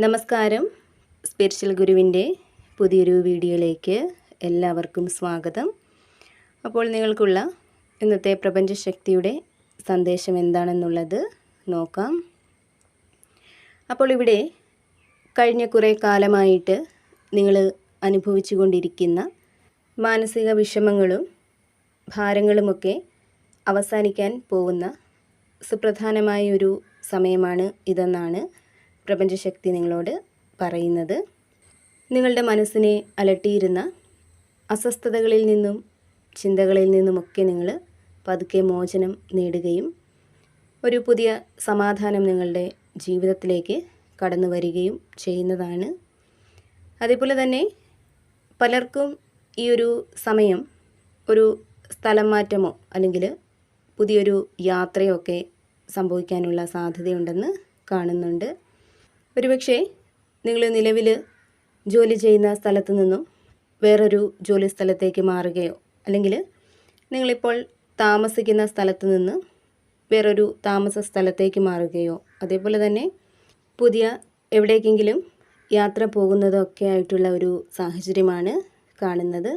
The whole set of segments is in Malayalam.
നമസ്കാരം. സ്പിരിച്വൽ ഗുരുവിൻ്റെ പുതിയൊരു വീഡിയോയിലേക്ക് എല്ലാവർക്കും സ്വാഗതം. അപ്പോൾ നിങ്ങൾക്കുള്ള ഇന്നത്തെ പ്രപഞ്ചശക്തിയുടെ സന്ദേശം എന്താണെന്നുള്ളത് നോക്കാം. അപ്പോൾ ഇവിടെ കഴിഞ്ഞ കുറേ കാലമായിട്ട് നിങ്ങൾ അനുഭവിച്ചു കൊണ്ടിരിക്കുന്ന മാനസിക വിഷമങ്ങളും ഭാരങ്ങളുമൊക്കെ അവസാനിക്കാൻ പോകുന്ന സുപ്രധാനമായ ഒരു സമയമാണ് ഇതെന്നാണ് പ്രപഞ്ചശക്തി നിങ്ങളോട് പറയുന്നത്. നിങ്ങളുടെ മനസ്സിനെ അലട്ടിയിരുന്ന അസ്വസ്ഥതകളിൽ നിന്നും ചിന്തകളിൽ നിന്നുമൊക്കെ നിങ്ങൾ പതുക്കെ മോചനം നേടുകയും ഒരു പുതിയ സമാധാനം നിങ്ങളുടെ ജീവിതത്തിലേക്ക് കടന്നു വരികയും ചെയ്യുന്നതാണ്. അതേപോലെ തന്നെ പലർക്കും ഈ ഒരു സമയം ഒരു സ്ഥലം മാറ്റമോ അല്ലെങ്കിൽ പുതിയൊരു യാത്രയോ ഒക്കെ സംഭവിക്കാനുള്ള സാധ്യതയുണ്ടെന്ന് കാണുന്നുണ്ട്. ഒരുപക്ഷെ നിങ്ങൾ നിലവിൽ ജോലി ചെയ്യുന്ന സ്ഥലത്തു നിന്നും വേറൊരു ജോലി സ്ഥലത്തേക്ക് മാറുകയോ അല്ലെങ്കിൽ നിങ്ങളിപ്പോൾ താമസിക്കുന്ന സ്ഥലത്തു നിന്ന് വേറൊരു താമസ സ്ഥലത്തേക്ക് മാറുകയോ അതേപോലെ തന്നെ പുതിയ എവിടേക്കെങ്കിലും യാത്ര പോകുന്നതൊക്കെ ആയിട്ടുള്ള ഒരു സാഹചര്യമാണ് കാണുന്നത്.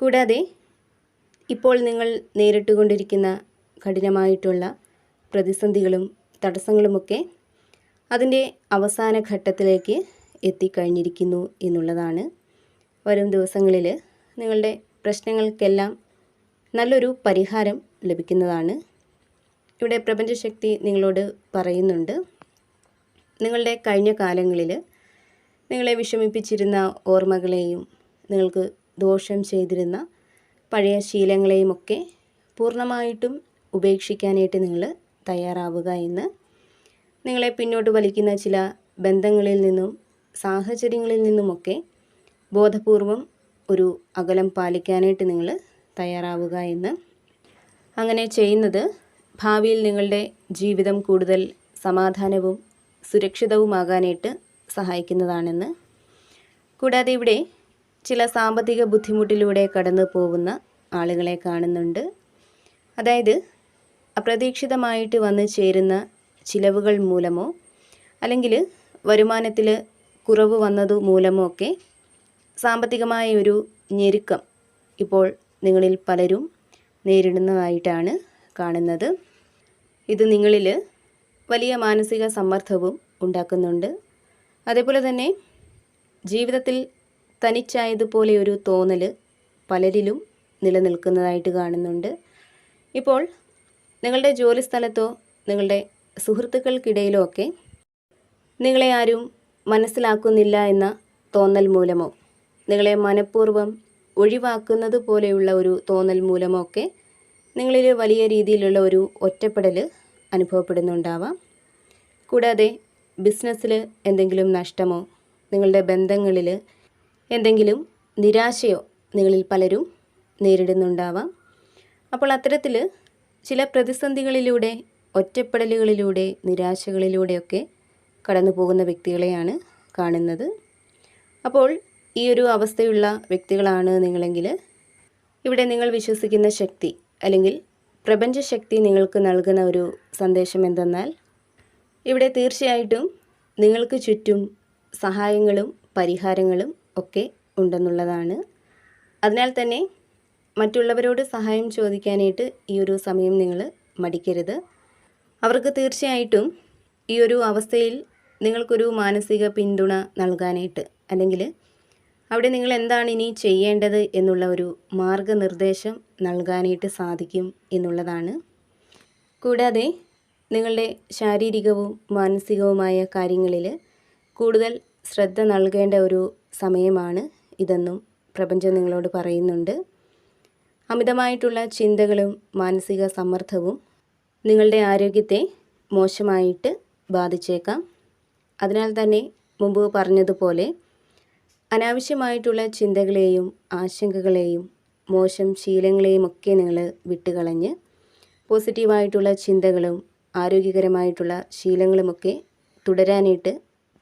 കൂടാതെ ഇപ്പോൾ നിങ്ങൾ നേരിട്ടുകൊണ്ടിരിക്കുന്ന കഠിനമായിട്ടുള്ള പ്രതിസന്ധികളും തടസ്സങ്ങളുമൊക്കെ അതിൻ്റെ അവസാന ഘട്ടത്തിലേക്ക് എത്തിക്കഴിഞ്ഞിരിക്കുന്നു എന്നുള്ളതാണ്. വരും ദിവസങ്ങളിൽ നിങ്ങളുടെ പ്രശ്നങ്ങൾക്കെല്ലാം നല്ലൊരു പരിഹാരം ലഭിക്കുന്നതാണ്. ഇവിടെ പ്രപഞ്ചശക്തി നിങ്ങളോട് പറയുന്നുണ്ട്, നിങ്ങളുടെ കഴിഞ്ഞ കാലങ്ങളിൽ നിങ്ങളെ വിഷമിപ്പിച്ചിരുന്ന ഓർമ്മകളെയും നിങ്ങൾക്ക് ദോഷം ചെയ്തിരുന്ന പഴയ ശീലങ്ങളെയുമൊക്കെ പൂർണ്ണമായിട്ടും ഉപേക്ഷിക്കാനായിട്ട് നിങ്ങൾ തയ്യാറാവുക എന്ന്, നിങ്ങളെ പിന്നോട്ട് വലിക്കുന്ന ചില ബന്ധങ്ങളിൽ നിന്നും സാഹചര്യങ്ങളിൽ നിന്നുമൊക്കെ ബോധപൂർവം ഒരു അകലം പാലിക്കാനായിട്ട് നിങ്ങൾ തയ്യാറാവുക എന്ന്. അങ്ങനെ ചെയ്യുന്നത് ഭാവിയിൽ നിങ്ങളുടെ ജീവിതം കൂടുതൽ സമാധാനവും സുരക്ഷിതവുമാകാനായിട്ട് സഹായിക്കുന്നതാണെന്ന്. കൂടാതെ ഇവിടെ ചില സാമ്പത്തിക ബുദ്ധിമുട്ടിലൂടെ കടന്നു പോകുന്ന ആളുകളെ കാണുന്നുണ്ട്. അതായത് അപ്രതീക്ഷിതമായിട്ട് വന്നു ചേരുന്ന ചിലവുകൾ മൂലമോ അല്ലെങ്കിൽ വരുമാനത്തിൽ കുറവ് വന്നതു മൂലമോ ഒക്കെ സാമ്പത്തികമായ ഒരു ഞെരുക്കം ഇപ്പോൾ നിങ്ങളിൽ പലരും നേരിടുന്നതായിട്ടാണ് കാണുന്നത്. ഇത് നിങ്ങളിൽ വലിയ മാനസിക സമ്മർദ്ദവും ഉണ്ടാക്കുന്നുണ്ട്. അതേപോലെ തന്നെ ജീവിതത്തിൽ തനിച്ചായതുപോലെ ഒരു തോന്നൽ പലരിലും നിലനിൽക്കുന്നതായിട്ട് കാണുന്നുണ്ട്. ഇപ്പോൾ നിങ്ങളുടെ ജോലി സ്ഥലത്തോ നിങ്ങളുടെ സുഹൃത്തുക്കൾക്കിടയിലോ ഒക്കെ നിങ്ങളെ ആരും മനസ്സിലാക്കുന്നില്ല എന്ന തോന്നൽ മൂലമോ നിങ്ങളെ മനഃപൂർവ്വം ഒഴിവാക്കുന്നത് പോലെയുള്ള ഒരു തോന്നൽ മൂലമോ ഒക്കെ നിങ്ങളിൽ വലിയ രീതിയിലുള്ള ഒരു ഒറ്റപ്പെടൽ അനുഭവപ്പെടുന്നുണ്ടാവാം. കൂടാതെ ബിസിനസ്സിൽ എന്തെങ്കിലും നഷ്ടമോ നിങ്ങളുടെ ബന്ധങ്ങളിൽ എന്തെങ്കിലും നിരാശയോ നിങ്ങളിൽ പലരും നേരിടുന്നുണ്ടാവാം. അപ്പോൾ അത്തരത്തിൽ ചില പ്രതിസന്ധികളിലൂടെ ഒറ്റപ്പെടലുകളിലൂടെ നിരാശകളിലൂടെയൊക്കെ കടന്നു പോകുന്ന വ്യക്തികളെയാണ് കാണുന്നത്. അപ്പോൾ ഈ ഒരു അവസ്ഥയുള്ള വ്യക്തികളാണ് നിങ്ങളെങ്കിൽ ഇവിടെ നിങ്ങൾ വിശ്വസിക്കുന്ന ശക്തി അല്ലെങ്കിൽ പ്രപഞ്ചശക്തി നിങ്ങൾക്ക് നൽകുന്ന ഒരു സന്ദേശം എന്തെന്നാൽ, ഇവിടെ തീർച്ചയായിട്ടും നിങ്ങൾക്ക് ചുറ്റും സഹായങ്ങളും പരിഹാരങ്ങളും ഒക്കെ ഉണ്ടെന്നുള്ളതാണ്. അതിനാൽ തന്നെ മറ്റുള്ളവരോട് സഹായം ചോദിക്കാനായിട്ട് ഈ ഒരു സമയം നിങ്ങൾ മടിക്കരുത്. അവർക്ക് തീർച്ചയായിട്ടും ഈ ഒരു അവസ്ഥയിൽ നിങ്ങൾക്കൊരു മാനസിക പിന്തുണ നൽകാനായിട്ട് അല്ലെങ്കിൽ അവിടെ നിങ്ങൾ എന്താണ് ഇനി ചെയ്യേണ്ടത് എന്നുള്ള ഒരു മാർഗനിർദ്ദേശം നൽകാനായിട്ട് സാധിക്കും എന്നുള്ളതാണ്. കൂടാതെ നിങ്ങളുടെ ശാരീരികവും മാനസികവുമായ കാര്യങ്ങളിൽ കൂടുതൽ ശ്രദ്ധ നൽകേണ്ട ഒരു സമയമാണ് ഇതെന്നും പ്രപഞ്ചം നിങ്ങളോട് പറയുന്നുണ്ട്. അമിതമായിട്ടുള്ള ചിന്തകളും മാനസിക സമ്മർദ്ദവും നിങ്ങളുടെ ആരോഗ്യത്തെ മോശമായിട്ട് ബാധിച്ചേക്കാം. അതിനാൽ തന്നെ മുമ്പ് പറഞ്ഞതുപോലെ അനാവശ്യമായിട്ടുള്ള ചിന്തകളെയും ആശങ്കകളെയും മോശം ശീലങ്ങളെയും ഒക്കെ നിങ്ങൾ വിട്ടുകളഞ്ഞ് പോസിറ്റീവായിട്ടുള്ള ചിന്തകളും ആരോഗ്യകരമായിട്ടുള്ള ശീലങ്ങളുമൊക്കെ തുടരാനായിട്ട്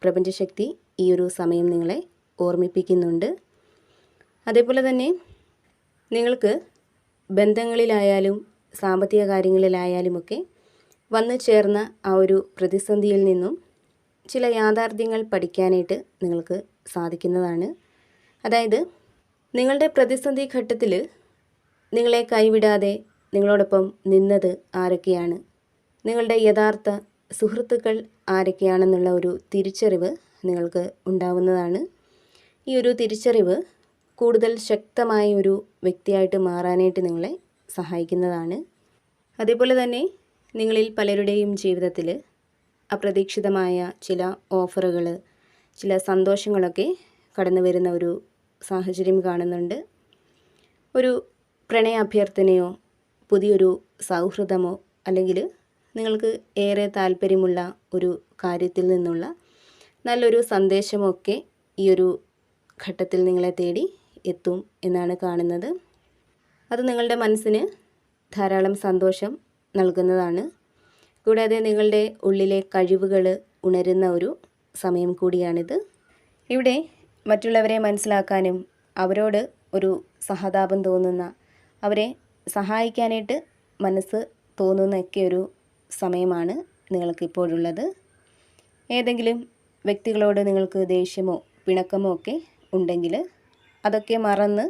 പ്രപഞ്ചശക്തി ഈ ഒരു സമയം നിങ്ങളെ ഓർമ്മിപ്പിക്കുന്നുണ്ട്. അതേപോലെ തന്നെ നിങ്ങൾക്ക് ബന്ധങ്ങളിലായാലും സാമ്പത്തിക കാര്യങ്ങളിലായാലുമൊക്കെ വന്നു ചേർന്ന ആ ഒരു പ്രതിസന്ധിയിൽ നിന്നും ചില യാഥാർത്ഥ്യങ്ങൾ പഠിക്കാനായിട്ട് നിങ്ങൾക്ക് സാധിക്കുന്നതാണ്. അതായത് നിങ്ങളുടെ പ്രതിസന്ധി ഘട്ടത്തിൽ നിങ്ങളെ കൈവിടാതെ നിങ്ങളോടൊപ്പം നിന്നത് ആരൊക്കെയാണ്, നിങ്ങളുടെ യഥാർത്ഥ സുഹൃത്തുക്കൾ ആരൊക്കെയാണെന്നുള്ള ഒരു തിരിച്ചറിവ് നിങ്ങൾക്ക് ഉണ്ടാവുന്നതാണ്. ഈ ഒരു തിരിച്ചറിവ് കൂടുതൽ ശക്തമായ ഒരു വ്യക്തിയായിട്ട് മാറാനായിട്ട് നിങ്ങളെ സഹായിക്കുന്നതാണ്. അതേപോലെ തന്നെ നിങ്ങളിൽ പലരുടെയും ജീവിതത്തിൽ അപ്രതീക്ഷിതമായ ചില ഓഫറുകൾ, ചില സന്തോഷങ്ങളൊക്കെ കടന്നു വരുന്ന ഒരു സാഹചര്യം കാണുന്നുണ്ട്. ഒരു പ്രണയാഭ്യർത്ഥനയോ പുതിയൊരു സൗഹൃദമോ അല്ലെങ്കിൽ നിങ്ങൾക്ക് ഏറെ താല്പര്യമുള്ള ഒരു കാര്യത്തിൽ നിന്നുള്ള നല്ലൊരു സന്ദേശമൊക്കെ ഈ ഒരു ഘട്ടത്തിൽ നിങ്ങളെ തേടി എത്തും എന്നാണ് കാണുന്നത്. അത് നിങ്ങളുടെ മനസ്സിന് ധാരാളം സന്തോഷം നൽകുന്നതാണ്. കൂടാതെ നിങ്ങളുടെ ഉള്ളിലെ കഴിവുകൾ ഉണരുന്ന ഒരു സമയം കൂടിയാണിത്. ഇവിടെ മറ്റുള്ളവരെ മനസ്സിലാക്കാനും അവരോട് ഒരു സഹതാപം തോന്നുന്ന, അവരെ സഹായിക്കാനായിട്ട് മനസ്സ് തോന്നുന്നൊക്കെ ഒരു സമയമാണ് നിങ്ങൾക്കിപ്പോഴുള്ളത്. ഏതെങ്കിലും വ്യക്തികളോട് നിങ്ങൾക്ക് ദേഷ്യമോ പിണക്കമോ ഒക്കെ ഉണ്ടെങ്കിൽ അതൊക്കെ മറന്ന്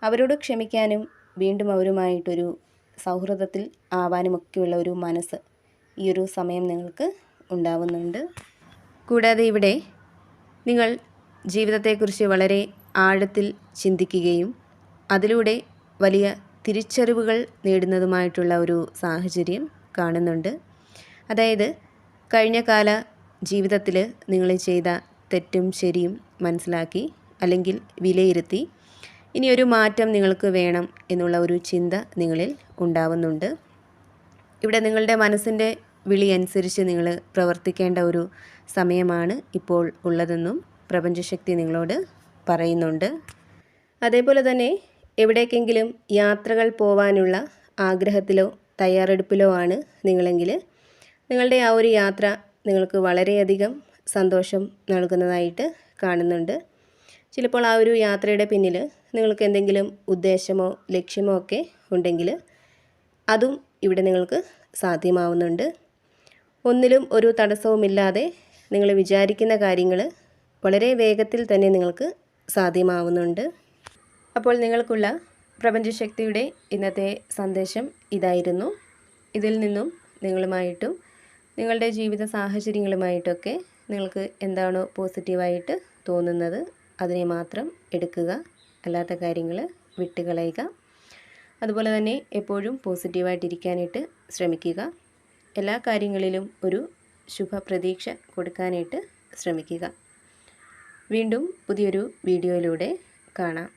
അവരോട് ക്ഷമിക്കാനും വീണ്ടും അവരുമായിട്ടൊരു സൗഹൃദത്തിൽ ആവാനുമൊക്കെയുള്ള ഒരു മനസ്സ് ഈ ഒരു സമയം നിങ്ങൾക്ക് ഉണ്ടാവുന്നുണ്ട്. കൂടാതെ ഇവിടെ നിങ്ങൾ ജീവിതത്തെക്കുറിച്ച് വളരെ ആഴത്തിൽ ചിന്തിക്കുകയും അതിലൂടെ വലിയ തിരിച്ചറിവുകൾ നേടുന്നതുമായിട്ടുള്ള ഒരു സാഹചര്യം കാണുന്നുണ്ട്. അതായത് കഴിഞ്ഞ കാല ജീവിതത്തിൽ നിങ്ങൾ ചെയ്ത തെറ്റും ശരിയും മനസ്സിലാക്കി അല്ലെങ്കിൽ വിലയിരുത്തി ഇനിയൊരു മാറ്റം നിങ്ങൾക്ക് വേണം എന്നുള്ള ഒരു ചിന്ത നിങ്ങളിൽ ഉണ്ടാവുന്നുണ്ട്. ഇവിടെ നിങ്ങളുടെ മനസ്സിൻ്റെ വിളി അനുസരിച്ച് നിങ്ങൾ പ്രവർത്തിക്കേണ്ട ഒരു സമയമാണ് ഇപ്പോൾ ഉള്ളതെന്നും പ്രപഞ്ചശക്തി നിങ്ങളോട് പറയുന്നുണ്ട്. അതേപോലെ തന്നെ എവിടേക്കെങ്കിലും യാത്രകൾ പോവാനുള്ള ആഗ്രഹത്തിലോ തയ്യാറെടുപ്പിലോ ആണ് നിങ്ങളെങ്കിൽ നിങ്ങളുടെ ആ ഒരു യാത്ര നിങ്ങൾക്ക് വളരെയധികം സന്തോഷം നൽകുന്നതായിട്ട് കാണുന്നുണ്ട്. ചിലപ്പോൾ ആ ഒരു യാത്രയുടെ പിന്നിൽ നിങ്ങൾക്ക് എന്തെങ്കിലും ഉദ്ദേശമോ ലക്ഷ്യമോ ഒക്കെ ഉണ്ടെങ്കിൽ അതും ഇവിടെ നിങ്ങൾക്ക് സാധ്യമാവുന്നുണ്ട്. ഒന്നിലും ഒരു തടസ്സവുമില്ലാതെ നിങ്ങൾ വിചാരിക്കുന്ന കാര്യങ്ങൾ വളരെ വേഗത്തിൽ തന്നെ നിങ്ങൾക്ക് സാധ്യമാവുന്നുണ്ട്. അപ്പോൾ നിങ്ങൾക്കുള്ള പ്രപഞ്ചശക്തിയുടെ ഇന്നത്തെ സന്ദേശം ഇതായിരുന്നു. ഇതിൽ നിന്നും നിങ്ങളുമായിട്ടും നിങ്ങളുടെ ജീവിത സാഹചര്യങ്ങളുമായിട്ടൊക്കെ നിങ്ങൾക്ക് എന്താണോ പോസിറ്റീവായിട്ട് തോന്നുന്നത് അതിനെ മാത്രം എടുക്കുക, അല്ലാത്ത കാര്യങ്ങൾ വിട്ടുകളയുക. അതുപോലെ തന്നെ എപ്പോഴും പോസിറ്റീവായിട്ടിരിക്കാനായിട്ട് ശ്രമിക്കുക. എല്ലാ കാര്യങ്ങളിലും ഒരു ശുഭപ്രതീക്ഷ കൊടുക്കാനായിട്ട് ശ്രമിക്കുക. വീണ്ടും പുതിയൊരു വീഡിയോയിലൂടെ കാണാം.